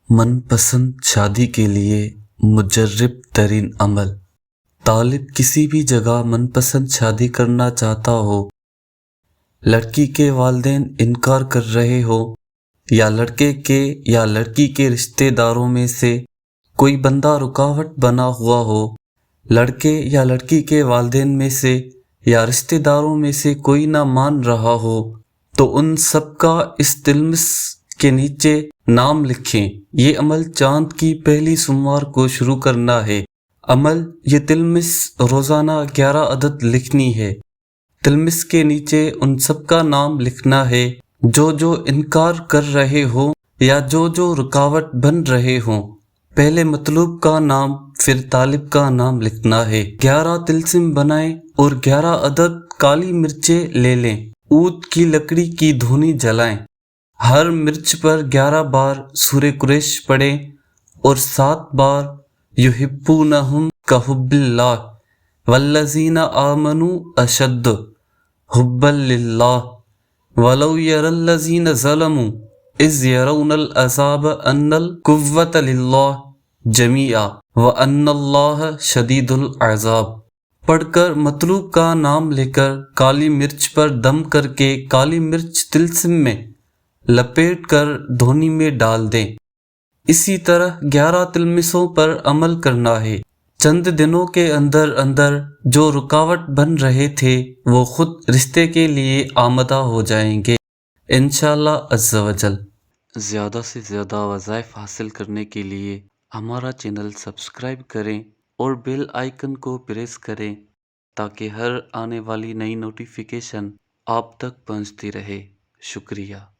من پسند شادی کے لیے مجرب ترین عمل۔ طالب کسی بھی جگہ من پسند شادی کرنا چاہتا ہو، لڑکی کے والدین انکار کر رہے ہو، یا لڑکے کے یا لڑکی کے رشتہ داروں میں سے کوئی بندہ رکاوٹ بنا ہوا ہو، لڑکے یا لڑکی کے والدین میں سے یا رشتہ داروں میں سے کوئی نہ مان رہا ہو، تو ان سب کا اس تلمس کے نیچے نام لکھیں۔ یہ عمل چاند کی پہلی سوموار کو شروع کرنا ہے۔ عمل یہ تلمس روزانہ 11 عدد لکھنی ہے۔ تلمس کے نیچے ان سب کا نام لکھنا ہے جو انکار کر رہے ہوں یا جو رکاوٹ بن رہے ہوں۔ پہلے مطلوب کا نام پھر طالب کا نام لکھنا ہے۔ 11 طلسم بنائیں اور 11 عدد کالی مرچیں لے لیں۔ عود کی لکڑی کی دھونی جلائیں۔ ہر مرچ پر 11 بار سورہ قریش پڑھیں اور 7 بار یحبونہم کحب اللہ والذین آمنوا اشد حبا للہ ولو یری الذین ظلموا اذ یرون العذاب ان القوۃ للہ جمیعا وان اللہ شدید العذاب۔ پڑھ کر مطلوب کا نام لے کر کالی مرچ پر دم کر کے کالی مرچ طلسم میں لپیٹ کر دھونی میں ڈال دیں۔ اسی طرح 11 تلمسوں پر عمل کرنا ہے۔ چند دنوں کے اندر جو رکاوٹ بن رہے تھے وہ خود رشتے کے لیے آمادہ ہو جائیں گے انشاءاللہ عز و جل۔ زیادہ سے زیادہ وظائف حاصل کرنے کے لیے ہمارا چینل سبسکرائب کریں اور بیل آئیکن کو پریس کریں تاکہ ہر آنے والی نئی نوٹیفیکیشن آپ تک پہنچتی رہے۔ شکریہ۔